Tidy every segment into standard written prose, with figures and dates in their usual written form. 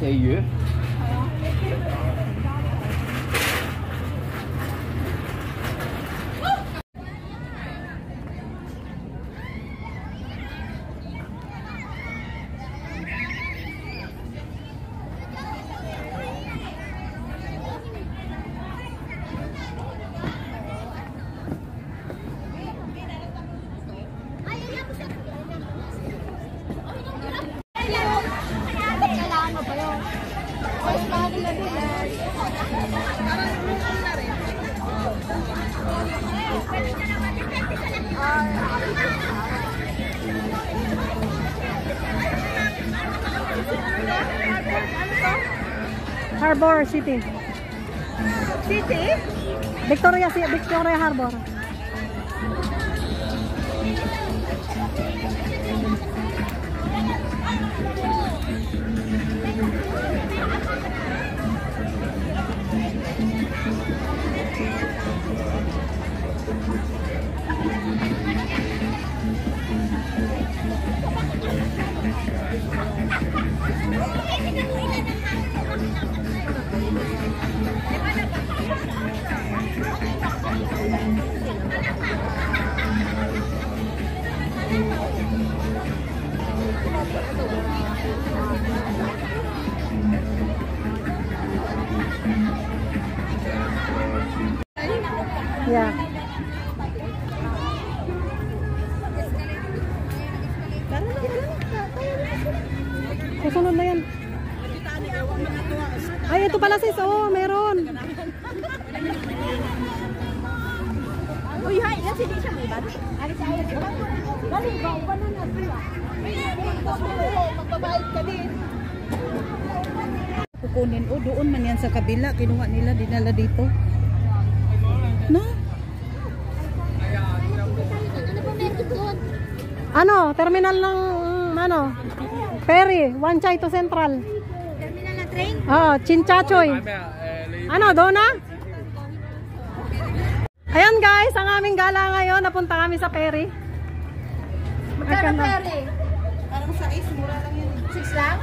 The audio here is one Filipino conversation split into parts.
EU. Harbor City. City? Victoria Harbor. Yeah. Susunod na yan. Ay, ito pala sis. Oo, meron. Uy, hay. Kasi di siya may bati. Ay, siya ay. Dali, ba na na siya. Magbabayad ka din. Kukunin. O, doon man yan sa kabila. Kinuha nila, dinala dito. No? Ano? Terminal ng ano? Ferry. Wanchay to Central. Terminal na train? Oh, Chinchachoy. Ano, doon na? Ayan guys, ang aming gala ngayon. Napunta kami sa ferry. Magkano ferry? Parang 6, mura lang yun. 6 lang?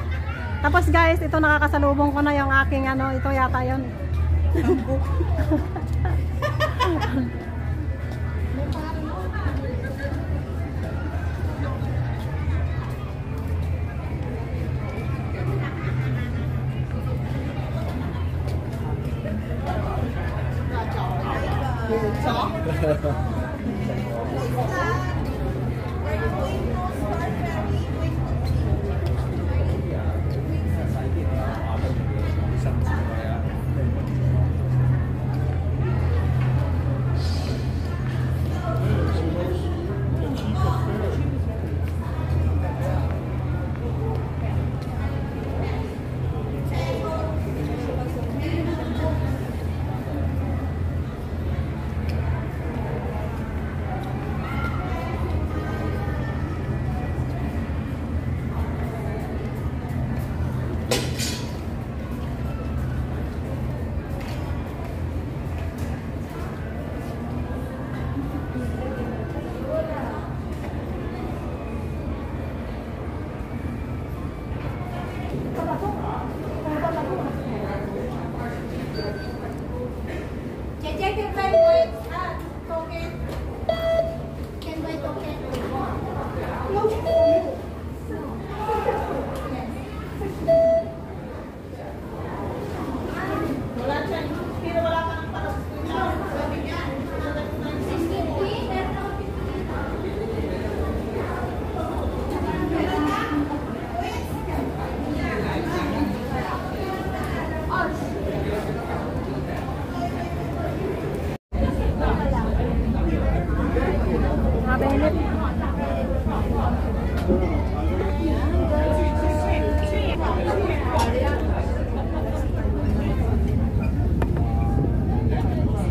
Tapos guys, ito nakakasalubong ko na yung aking ano, ito yata yun.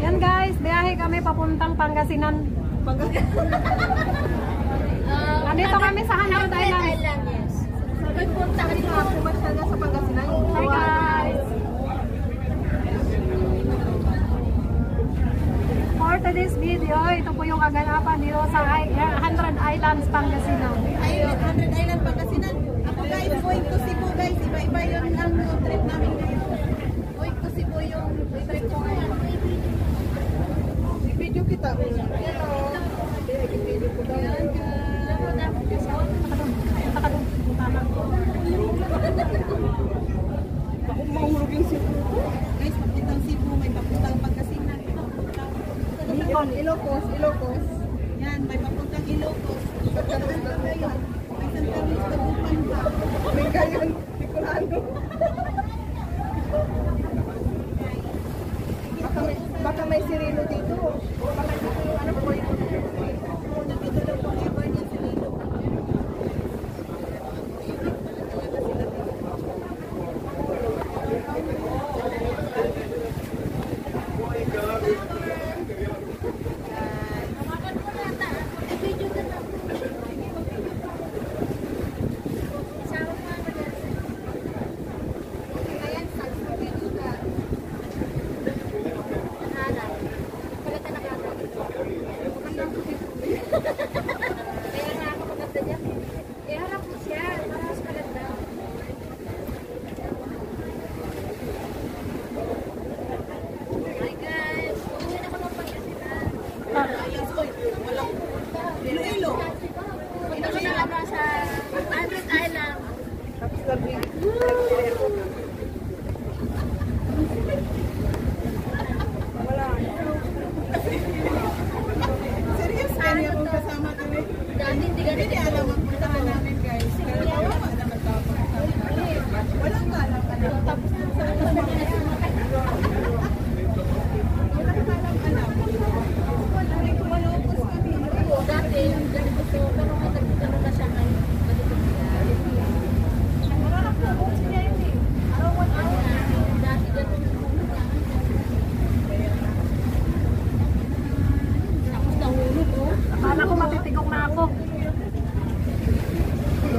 Yan guys, biyahe kami papuntang Pangasinan. Nandito kami sa Hundred Islands. Yes. Sabi punta ka dito ako masyala sa Pangasinan. Hi guys! For today's video, ito po yung kaganapan dito sa Hundred Islands, Pangasinan. Ayun, 100 Island Pangasinan. Ako guys, going to Cebu guys. Iba-iba yun ang trip Guys, papuntang Cebu, may papuntang Pangasinan. Bicol, Ilocos, Ilocos. Yan, may papuntang Ilocos. Pagkaroon lang ngayon. May Santa Cruz, Tagupan pa. May gayon, Bicolano. Baka may sirilo dito. Baka dito yung ano po yung nandito lang forever niya sirilo.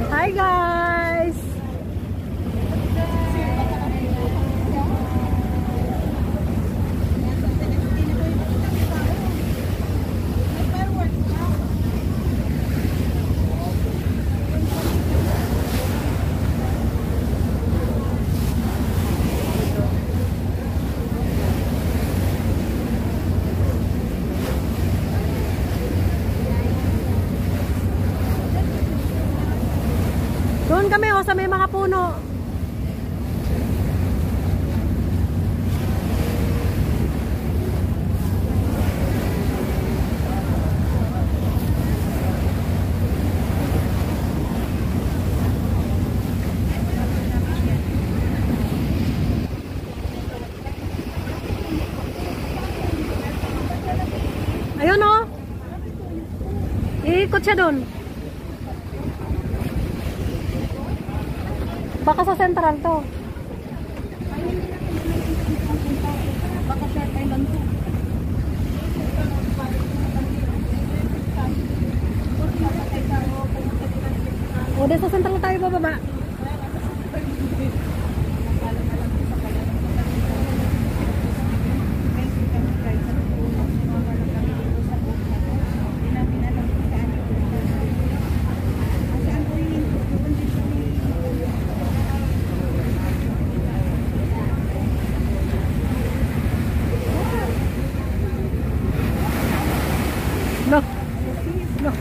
Hi guys! Doon kami sa may mga puno. Ayun o. Iikot siya doon. Baka sa central to. Baka sa Thailand to. O, sa central tayo bababa. No. No.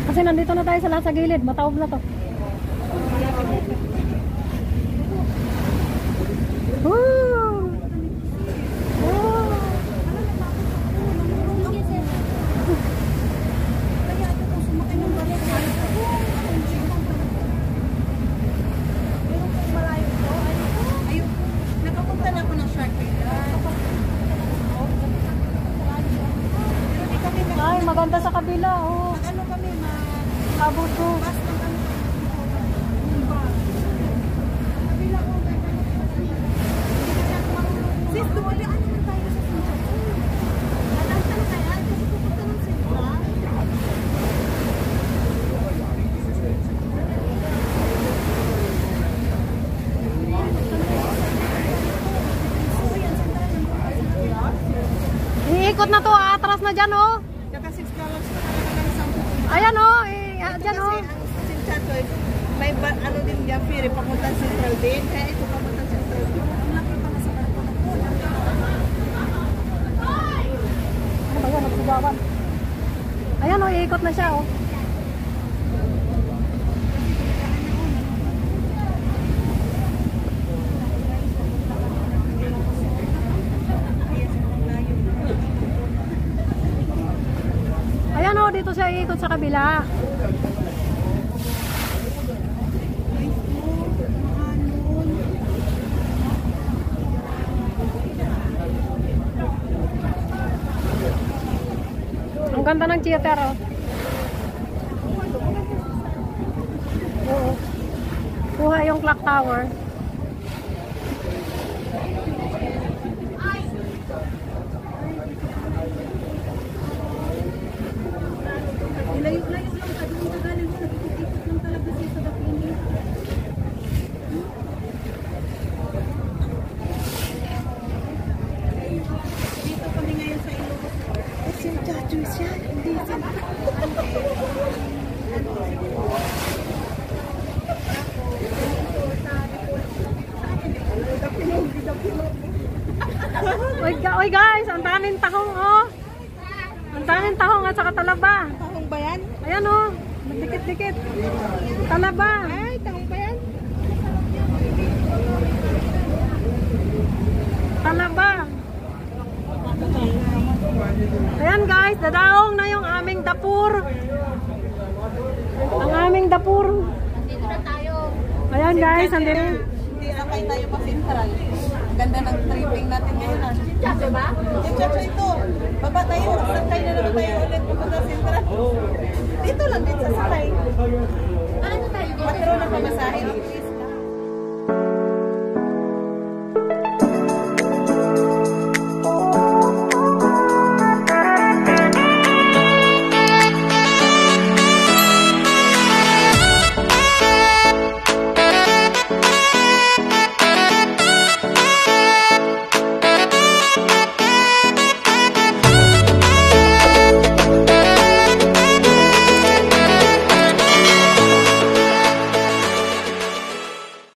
Kasi nandito na tayo sa lahat sa gilid. Mataob na to. Ay, maganda sa kabila. Oh. Ano kami, Kabuto. Sis, duwali ano na tayo sa Sincha? Nalanta na kaya? Kasi pupunta ng Sincha. Iikot na to, atras na dyan, oh. Saka $6 na Ayan, oh. Dyan, oh. kasi ang Sincha to, may ano din niya, ferry, papunta Central din. Kaya ito papunta Central din. Ang laki pa na sa barko. Ano ba yan? Nagsugawan. Ayan, oh. Iikot na siya, oh. ko siya ikot sa kabila. Ang ganda ng theater, oh. Oo. Kuha yung clock tower. Layo-layo lang ka. Doon ka galing sa ikot lang talaga siya sa Dapini. Dito kami ngayon sa Ilocos. Kasi yung chacho siya. Hindi siya. Oy guys, ang daming tahong, oh. Ang daming tahong at saka talaba. Tahong ba yan? Ayan, oh. Dikit-dikit. Talaba. Ay, tahong ba yan? Talaba. Ayan guys, dadaong na yung aming dapur. Ang aming dapur. Dito na tayo. Ayan guys, andito. Hindi sakay tayo pa Central. Ang ganda ng tripping natin ngayon. Chacho ba? Yung chacho ito. Baba tayo. Sakay na naman tayo ulit pupunta Central. Dito lang din sa sakay. Ano tayo? Magkaroon ng pamasahe.